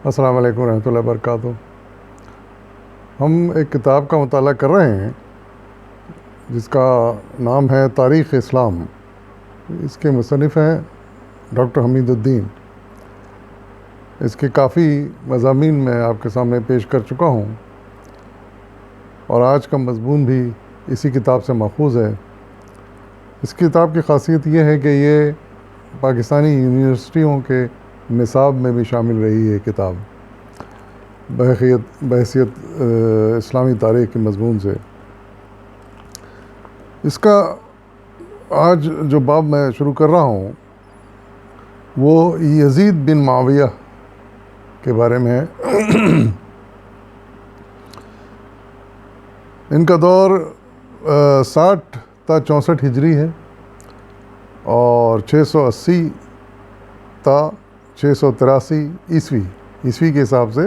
السلام علیکم ورحمۃ اللہ وبرکاتہ۔ ہم ایک کتاب کا مطالعہ کر رہے ہیں جس کا نام ہے تاریخ اسلام۔ اس کے مصنف ہیں ڈاکٹر حمید الدین۔ اس کے کافی مضامین میں آپ کے سامنے پیش کر چکا ہوں، اور آج کا مضمون بھی اسی کتاب سے ماخوذ ہے۔ اس کتاب کی خاصیت یہ ہے کہ یہ پاکستانی یونیورسٹیوں کے نصاب میں بھی شامل رہی ہے کتاب، بحیثیت اسلامی تاریخ کے مضمون سے۔ اس کا آج جو باب میں شروع کر رہا ہوں وہ یزید بن معاویہ کے بارے میں ہے۔ ان کا دور 60 تا 64 ہجری ہے اور 680 تا 683 عیسوی کے حساب سے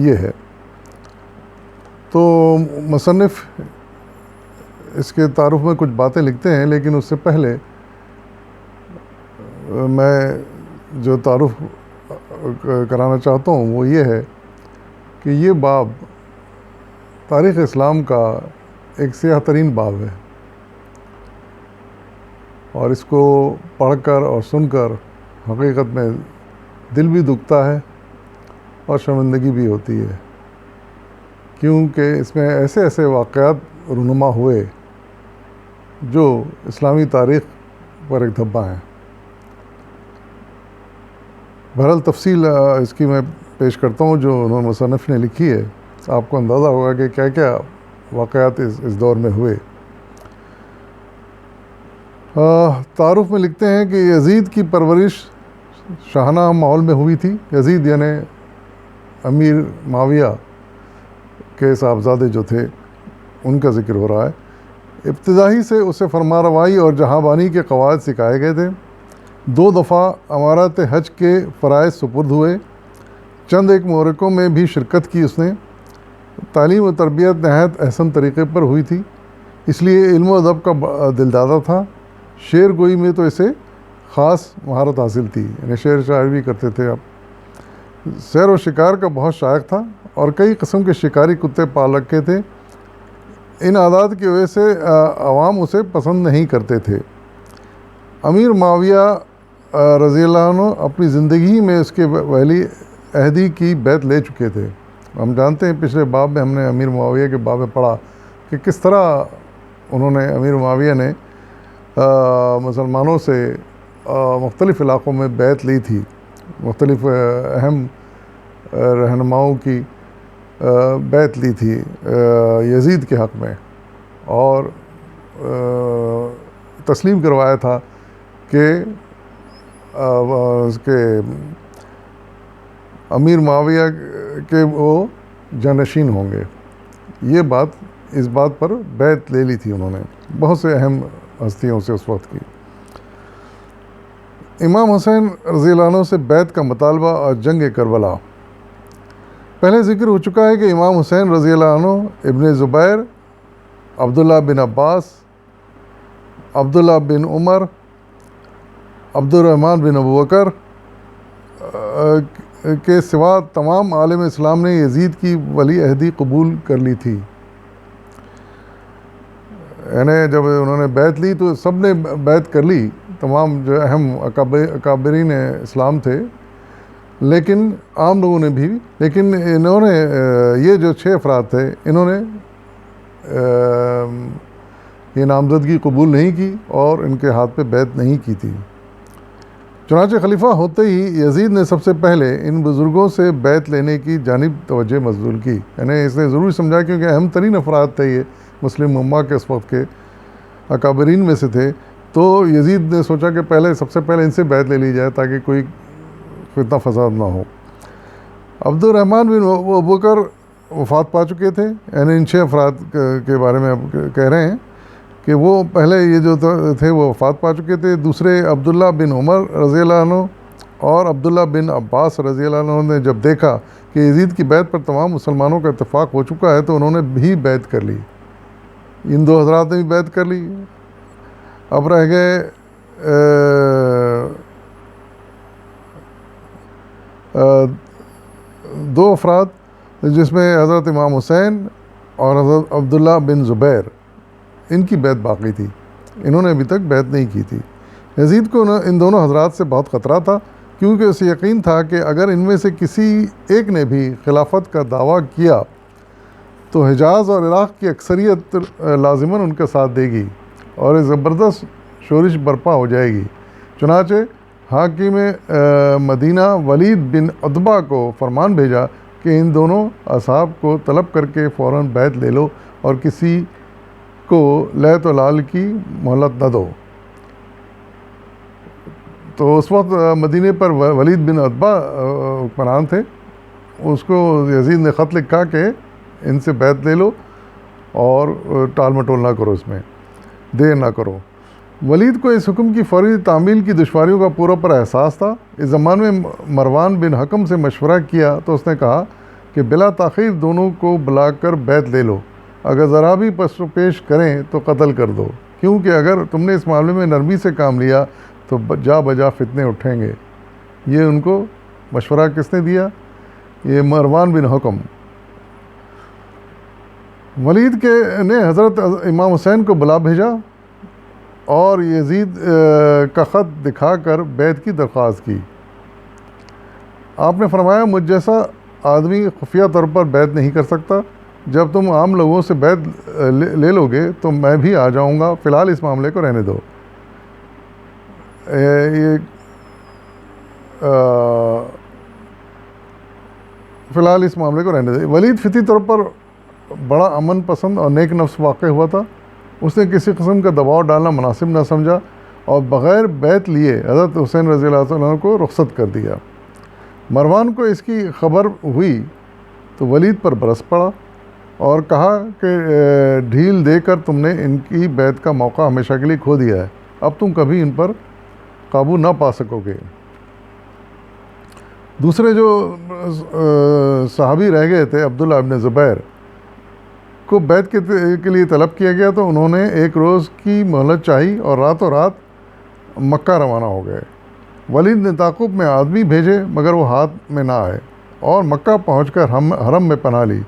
یہ ہے۔ تو مصنف اس کے تعارف میں کچھ باتیں لکھتے ہیں، لیکن اس سے پہلے میں جو تعارف کرانا چاہتا ہوں وہ یہ ہے کہ یہ باب تاریخ اسلام کا ایک سیاہ ترین باب ہے، اور اس کو پڑھ کر اور سن کر حقیقت میں دل بھی دکھتا ہے اور شرمندگی بھی ہوتی ہے، کیونکہ اس میں ایسے واقعات رونما ہوئے جو اسلامی تاریخ پر ایک دھبا ہیں۔ بہرحال تفصیل اس کی میں پیش کرتا ہوں جو انہوں مصنف نے لکھی ہے۔ آپ کو اندازہ ہوگا کہ کیا کیا واقعات اس دور میں ہوئے۔ تعارف میں لکھتے ہیں کہ یزید کی پرورش شاہانہ ماحول میں ہوئی تھی۔ یزید یعنی امیر معاویہ کے صاحبزادے جو تھے ان کا ذکر ہو رہا ہے۔ ابتدائی سے اسے فرمانروائی اور جہاں کے قواعد سکھائے گئے تھے۔ 2 دفعہ امارات حج کے فرائض سپرد ہوئے۔ چند ایک معرکوں میں بھی شرکت کی اس نے۔ تعلیم و تربیت نہایت احسن طریقے پر ہوئی تھی، اس لیے علم و ادب کا دلدادہ تھا۔ شعر گوئی میں تو اسے خاص مہارت حاصل تھی، یعنی شعر شاعری بھی کرتے تھے آپ۔ سیر و شکار کا بہت شائق تھا اور کئی قسم کے شکاری کتے پال رکھے تھے۔ ان عادات کی وجہ سے عوام اسے پسند نہیں کرتے تھے۔ امیر معاویہ رضی اللہ عنہ اپنی زندگی میں اس کے ولی عہدی کی بیعت لے چکے تھے۔ ہم جانتے ہیں پچھلے باب میں ہم نے امیر معاویہ کے باب میں پڑھا کہ کس طرح انہوں نے امیر معاویہ نے مسلمانوں سے مختلف علاقوں میں بیعت لی تھی، مختلف اہم رہنماؤں کی بیعت لی تھی یزید کے حق میں، اور تسلیم کروایا تھا کہ اس کے امیر معاویہ کے وہ جانشین ہوں گے۔ اس بات پر بیعت لے لی تھی انہوں نے بہت سے اہم ہستیوں سے اس وقت کی۔ امام حسین رضی اللہ عنہ سے بیعت کا مطالبہ اور جنگ کربلا۔ پہلے ذکر ہو چکا ہے کہ امام حسین رضی اللہ عنہ، ابن زبیر، عبداللہ بن عباس، عبداللہ بن عمر، عبد الرحمن بن ابوبکر کے سوا تمام عالم اسلام نے یزید کی ولی عہدی قبول کر لی تھی۔ یعنی جب انہوں نے بیعت لی تو سب نے بیعت کر لی، تمام جو اہم اکابرین اسلام تھے، لیکن عام لوگوں نے بھی، لیکن انہوں نے یہ جو 6 افراد تھے انہوں نے یہ نامزدگی قبول نہیں کی اور ان کے ہاتھ پہ بیعت نہیں کی تھی۔ چنانچہ خلیفہ ہوتے ہی یزید نے سب سے پہلے ان بزرگوں سے بیعت لینے کی جانب توجہ مبذول کی، یعنی اس نے ضروری سمجھا کیونکہ اہم ترین افراد تھے یہ مسلم امہ کے اس وقت کے اکابرین میں سے تھے، تو یزید نے سوچا کہ سب سے پہلے ان سے بیعت لے لی جائے تاکہ کوئی فتنہ فساد نہ ہو۔ عبد الرحمن بن ابوبکر وفات پا چکے تھے، یعنی ان 6 افراد کے بارے میں اب کہہ رہے ہیں کہ وہ پہلے یہ جو تھے وہ وفات پا چکے تھے۔ دوسرے عبداللہ بن عمر رضی اللہ عنہ اور عبداللہ بن عباس رضی اللہ عنہ نے جب دیکھا کہ یزید کی بیعت پر تمام مسلمانوں کا اتفاق ہو چکا ہے تو انہوں نے بھی بیعت کر لی۔ ان 2 حضرات نے بھی بیعت کر لی۔ اب رہ گئے دو افراد جس میں حضرت امام حسین اور حضرت عبداللہ بن زبیر، ان کی بیعت باقی تھی، انہوں نے ابھی تک بیعت نہیں کی تھی۔ یزید کو ان دونوں حضرات سے بہت خطرہ تھا، کیونکہ اسے یقین تھا کہ اگر ان میں سے کسی ایک نے بھی خلافت کا دعویٰ کیا تو حجاز اور عراق کی اکثریت لازماً ان کا ساتھ دے گی اور ایک زبردست شورش برپا ہو جائے گی۔ چنانچہ حاکم مدینہ ولید بن عتبہ کو فرمان بھیجا کہ ان دونوں اصحاب کو طلب کر کے فوراً بیعت لے لو اور کسی کو لیت و لال کی مہلت نہ دو۔ تو اس وقت مدینے پر ولید بن عتبہ حکمران تھے، اس کو یزید نے خط لکھا کہ ان سے بیعت لے لو اور ٹال مٹول نہ کرو، اس میں دیر نہ کرو۔ ولید کو اس حکم کی فوری تعمیل کی دشواریوں کا پورا پر احساس تھا۔ اس زمانے میں مروان بن حکم سے مشورہ کیا تو اس نے کہا کہ بلا تاخیر دونوں کو بلا کر بیعت لے لو، اگر ذرا بھی پس و پیش کریں تو قتل کر دو، کیونکہ اگر تم نے اس معاملے میں نرمی سے کام لیا تو جا بجا فتنے اٹھیں گے۔ یہ ان کو مشورہ کس نے دیا؟ یہ مروان بن حکم۔ ولید نے حضرت امام حسین کو بلا بھیجا اور یزید کا خط دکھا کر بیعت کی درخواست کی۔ آپ نے فرمایا مجھ جیسا آدمی خفیہ طور پر بیعت نہیں کر سکتا، جب تم عام لوگوں سے بیعت لے لو گے تو میں بھی آ جاؤں گا، فی الحال اس معاملے کو رہنے دو۔ فی الحال اس معاملے کو رہنے دے۔ ولید فطری طور پر بڑا امن پسند اور نیک نفس واقع ہوا تھا، اس نے کسی قسم کا دباؤ ڈالنا مناسب نہ سمجھا اور بغیر بیعت لیے حضرت حسین رضی اللہ عنہ کو رخصت کر دیا۔ مروان کو اس کی خبر ہوئی تو ولید پر برس پڑا اور کہا کہ ڈھیل دے کر تم نے ان کی بیعت کا موقع ہمیشہ کے لیے کھو دیا ہے، اب تم کبھی ان پر قابو نہ پا سکو گے۔ دوسرے جو صحابی رہ گئے تھے عبداللہ ابن زبیر کو بیعت کے لیے طلب کیا گیا تو انہوں نے ایک روز کی مہلت چاہی اور راتوں رات مکہ روانہ ہو گئے۔ ولید نے تعاقب میں آدمی بھیجے مگر وہ ہاتھ میں نہ آئے اور مکہ پہنچ کر حرم میں پناہ لی۔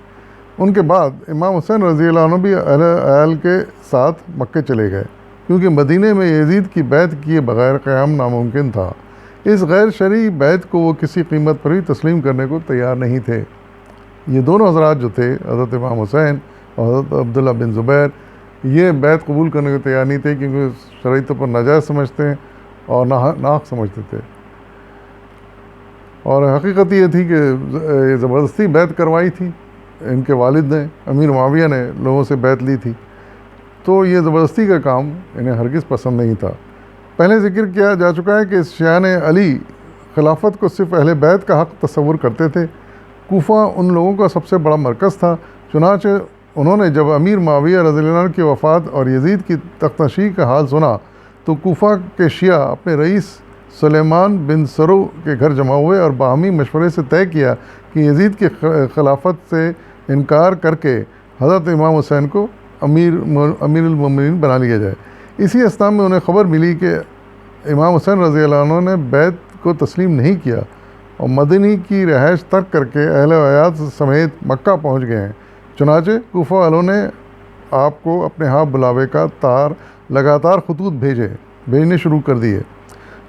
ان کے بعد امام حسین رضی اللہ عنہ بھی اہل کے ساتھ مکے چلے گئے، کیونکہ مدینے میں یزید کی بیعت کیے بغیر قیام ناممکن تھا۔ اس غیر شرعی بیعت کو وہ کسی قیمت پر بھی تسلیم کرنے کو تیار نہیں تھے۔ یہ دونوں حضرات جو تھے حضرت امام حسین اور حضرت عبداللہ بن زبیر، یہ بیعت قبول کرنے کو تیار نہیں تھے، کیونکہ شرعی طور پر ناجائز سمجھتے ہیں اور ناحق سمجھتے تھے۔ اور حقیقت یہ تھی کہ زبردستی بیعت کروائی تھی، ان کے والد نے، امیر معاویہ نے لوگوں سے بیعت لی تھی، تو یہ زبردستی کا کام انہیں ہرگز پسند نہیں تھا۔ پہلے ذکر کیا جا چکا ہے کہ شیعان علی خلافت کو صرف اہل بیت کا حق تصور کرتے تھے۔ کوفہ ان لوگوں کا سب سے بڑا مرکز تھا، چنانچہ انہوں نے جب امیر معاویہ رضی اللہ عنہ کی وفات اور یزید کی تخت نشی کا حال سنا تو کوفہ کے شیعہ اپنے رئیس سلیمان بن سرو کے گھر جمع ہوئے اور باہمی مشورے سے طے کیا کہ یزید کی خلافت سے انکار کر کے حضرت امام حسین کو امیر المومنین بنا لیا جائے۔ اسی اثناء میں انہیں خبر ملی کہ امام حسین رضی اللہ عنہ نے بیعت کو تسلیم نہیں کیا اور مدنی کی رہائش ترک کر کے اہل عیاد سمیت مکہ پہنچ گئے ہیں۔ چنانچہ کوفہ والوں نے آپ کو اپنے ہاں بلاوے کا لگاتار خطوط بھیجنے شروع کر دیے۔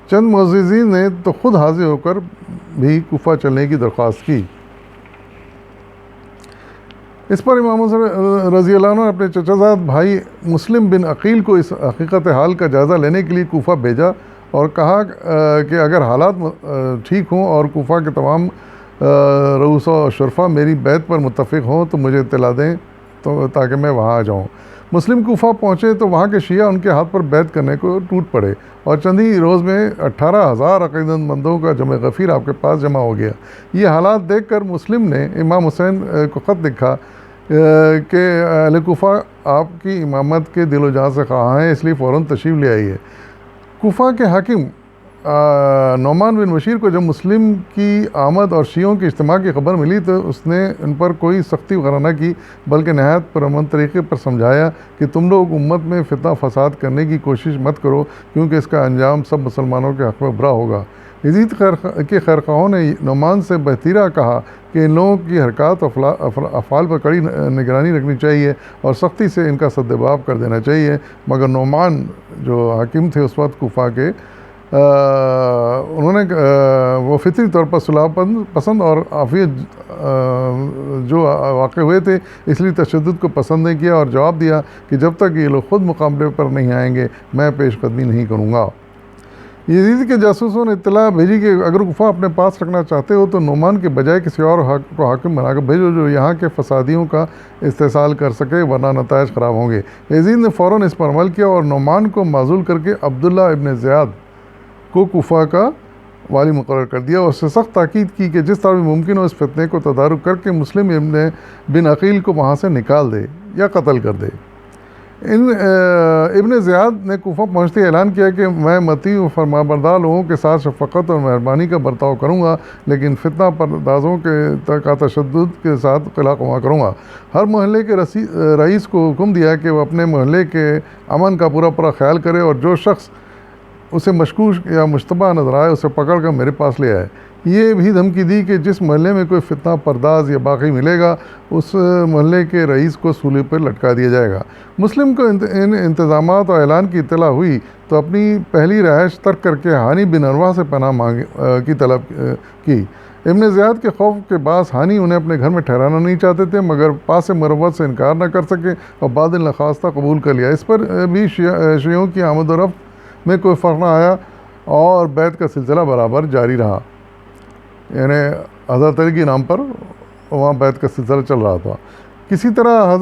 چند معززین نے تو خود حاضر ہو کر بھی کوفہ چلنے کی درخواست کی۔ اس پر امام حسین رضی اللہ عنہ نے اپنے چچا زاد بھائی مسلم بن عقیل کو اس حقیقت حال کا جائزہ لینے کے لیے کوفہ بھیجا اور کہا کہ اگر حالات ٹھیک ہوں اور کوفہ کے تمام رؤساء و شرفا میری بیعت پر متفق ہوں تو مجھے اطلاع دیں تاکہ میں وہاں آ جاؤں۔ مسلم کوفہ پہنچے تو وہاں کے شیعہ ان کے ہاتھ پر بیعت کرنے کو ٹوٹ پڑے اور چند ہی روز میں 18,000 عقیدت مندوں کا جمع غفیر آپ کے پاس جمع ہو گیا۔ یہ حالات دیکھ کر مسلم نے امام حسین کو خط لکھا کہ اہل کوفہ آپ کی امامت کے دل و جان سے خواہاں ہیں، اس لیے فوراً تشریف لے آئیے۔ کوفہ کے حاکم نعمان بن بشیر کو جب مسلم کی آمد اور شیعوں کے اجتماع کی خبر ملی تو اس نے ان پر کوئی سختی وغیرہ نہ کی، بلکہ نہایت پرامن طریقے پر سمجھایا کہ تم لوگ امت میں فتنہ فساد کرنے کی کوشش مت کرو، کیونکہ اس کا انجام سب مسلمانوں کے حق میں برا ہوگا۔ یزید کے خیرخواہوں نے نعمان سے بحتیرہ کہا کہ ان لوگوں کی حرکات افعال پر کڑی نگرانی رکھنی چاہیے اور سختی سے ان کا سدباب کر دینا چاہیے، مگر نعمان جو حاکم تھے اس وقت کوفہ کے، انہوں نے وہ فطری طور پر صلح پسند اور عافیت جو واقع ہوئے تھے، اس لیے تشدد کو پسند نہیں کیا اور جواب دیا کہ جب تک یہ لوگ خود مقابلے پر نہیں آئیں گے میں پیش قدمی نہیں کروں گا۔ یزید کے جاسوسوں نے اطلاع بھیجی کہ اگر کوفہ اپنے پاس رکھنا چاہتے ہو تو نعمان کے بجائے کسی اور کو حاکم بنا کر بھیجو جو یہاں کے فسادیوں کا استحصال کر سکے، ورنہ نتائج خراب ہوں گے۔ یزید نے فوراً اس پر عمل کیا اور نعمان کو معزول کر کے عبداللہ ابن زیاد کو کوفہ کا والی مقرر کر دیا اور اس سے سخت تاکید کی کہ جس طرح بھی ممکن ہو اس فتنے کو تدارک کر کے مسلم بن عقیل کو وہاں سے نکال دے یا قتل کر دے۔ ابن زیاد نے کوفہ پہنچتے اعلان کیا کہ میں مطیع و فرمانبردار لوگوں کے ساتھ شفقت اور مہربانی کا برتاؤ کروں گا، لیکن فتنہ پردازوں کا تشدد کے ساتھ قلع قما کروں گا۔ ہر محلے کے رئیس کو حکم دیا کہ وہ اپنے محلے کے امن کا پورا خیال کرے اور جو شخص اسے مشکوک یا مشتبہ نظر آئے اسے پکڑ کر میرے پاس لے آئے۔ یہ بھی دھمکی دی کہ جس محلے میں کوئی فتنہ پرداز یا باغی ملے گا اس محلے کے رئیس کو سولی پر لٹکا دیا جائے گا۔ مسلم کو ان انتظامات اور اعلان کی اطلاع ہوئی تو اپنی پہلی رہائش ترک کر کے ہانی بن عروہ سے پناہ کی طلب کی۔ ابن زیاد کے خوف کے باعث ہانی انہیں اپنے گھر میں ٹھہرانا نہیں چاہتے تھے، مگر پاس مروت سے انکار نہ کر سکے اور بعد نخواستہ قبول کر لیا۔ اس پر بھی شیعوں کی آمد و رفت میں کوئی فرق نہ آیا اور بیعت کا سلسلہ برابر جاری رہا، یعنی حضرت علی کے نام پر وہاں بیعت کا سلسلہ چل رہا تھا۔ کسی طرح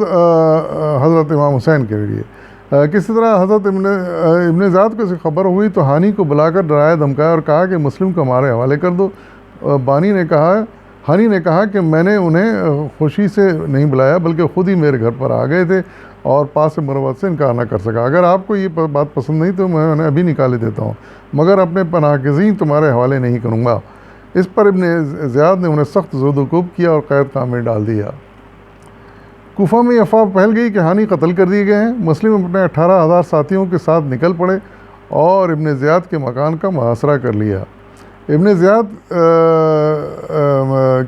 حضرت امام حسین کے لیے کسی طرح حضرت ابن زیاد کو اسے خبر ہوئی تو ہانی کو بلا کر ڈرایا دھمکایا اور کہا کہ مسلم کو ہمارے حوالے کر دو۔ ہانی نے کہا کہ میں نے انہیں خوشی سے نہیں بلایا بلکہ خود ہی میرے گھر پر آ گئے تھے اور پاس مروت سے انکار نہ کر سکا۔ اگر آپ کو یہ بات پسند نہیں تو میں انہیں ابھی نکالے دیتا ہوں، مگر اپنے پناہ گزین تمہارے حوالے نہیں کروں گا۔ اس پر ابن زیاد نے انہیں سخت زود و کوب کیا اور قید خانے میں ڈال دیا۔ کوفہ میں افواہ پھیل گئی کہ ہانی قتل کر دیے گئے ہیں۔ مسلم اپنے 18,000 ساتھیوں کے ساتھ نکل پڑے اور ابن زیاد کے مکان کا محاصرہ کر لیا۔ ابن زیاد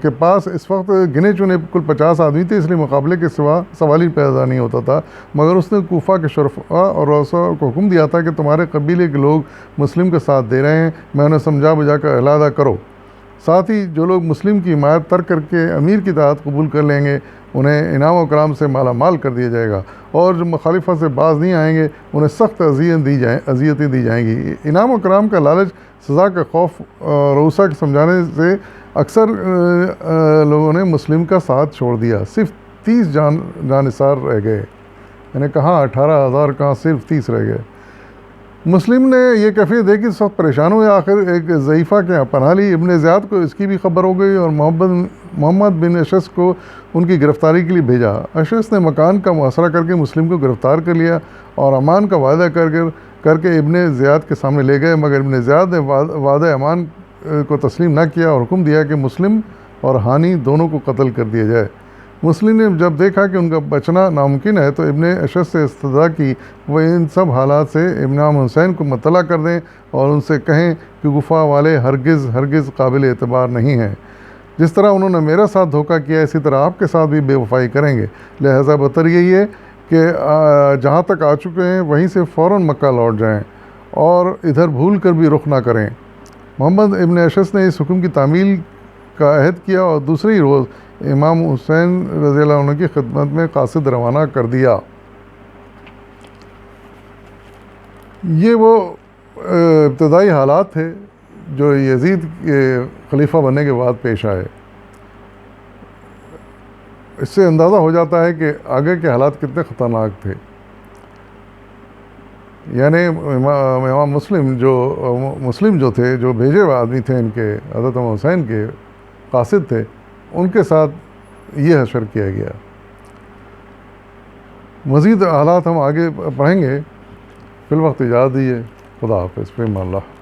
کے پاس اس وقت گنے چنے کل 50 آدمی تھے، اس لیے مقابلے کے سوا سوال ہی پیدا نہیں ہوتا تھا، مگر اس نے کوفہ کے شرفاء اور رؤساء کو حکم دیا تھا کہ تمہارے قبیلے کے لوگ مسلم کا ساتھ دے رہے ہیں، میں انہیں سمجھا بجھا کر علیحدہ کرو۔ ساتھ ہی جو لوگ مسلم کی حمایت ترک کر کے امیر کی اطاعت قبول کر لیں گے انہیں انعام و کرام سے مالا مال کر دیا جائے گا، اور جو مخالفت سے باز نہیں آئیں گے انہیں سخت اذیتیں دی جائیں گی۔ انعام و کرام کا لالچ، سزا کا خوف رؤساء کے سمجھانے سے اکثر لوگوں نے مسلم کا ساتھ چھوڑ دیا۔ صرف 30 جانثار رہ گئے، یعنی کہاں 18,000 کہاں صرف 30 رہ گئے۔ مسلم نے یہ کیفیت دیکھی سخت پریشان ہوئے، آخر ایک ضعیفہ کے یہاں پناہ لی۔ ابن زیاد کو اس کی بھی خبر ہو گئی اور محمد بن اشعث کو ان کی گرفتاری کے لیے بھیجا۔ اشعث نے مکان کا محاصرہ کر کے مسلم کو گرفتار کر لیا اور امان کا وعدہ کر کے ابن زیاد کے سامنے لے گئے، مگر ابن زیاد نے وعدہ امان کو تسلیم نہ کیا اور حکم دیا کہ مسلم اور ہانی دونوں کو قتل کر دیا جائے۔ مسلم نے جب دیکھا کہ ان کا بچنا ناممکن ہے تو ابن اشعث سے استدعا کی وہ ان سب حالات سے امام حسین کو مطلع کر دیں اور ان سے کہیں کہ کوفہ والے ہرگز قابل اعتبار نہیں ہیں۔ جس طرح انہوں نے میرا ساتھ دھوکہ کیا اسی طرح آپ کے ساتھ بھی بے وفائی کریں گے، لہٰذا بہتر یہی ہے کہ جہاں تک آ چکے ہیں وہیں سے فوراً مکہ لوٹ جائیں اور ادھر بھول کر بھی رخ نہ کریں۔ محمد ابن اشعث نے اس حکم کی تعمیل کا عہد کیا اور دوسرے ہی روز امام حسین رضی اللہ عنہ کی خدمت میں قاصد روانہ کر دیا۔ یہ وہ ابتدائی حالات تھے جو یزید کے خلیفہ بننے کے بعد پیش آئے۔ اس سے اندازہ ہو جاتا ہے کہ آگے کے حالات کتنے خطرناک تھے۔ یعنی امام مسلم جو تھے، جو بھیجے ہوئے آدمی تھے ان کے، حضرت امام حسین کے قاصد تھے، ان کے ساتھ یہ حشر کیا گیا۔ مزید حالات ہم آگے پڑھیں گے، فی الوقت اجازت دیجیے، خدا حافظ، فی امان اللہ۔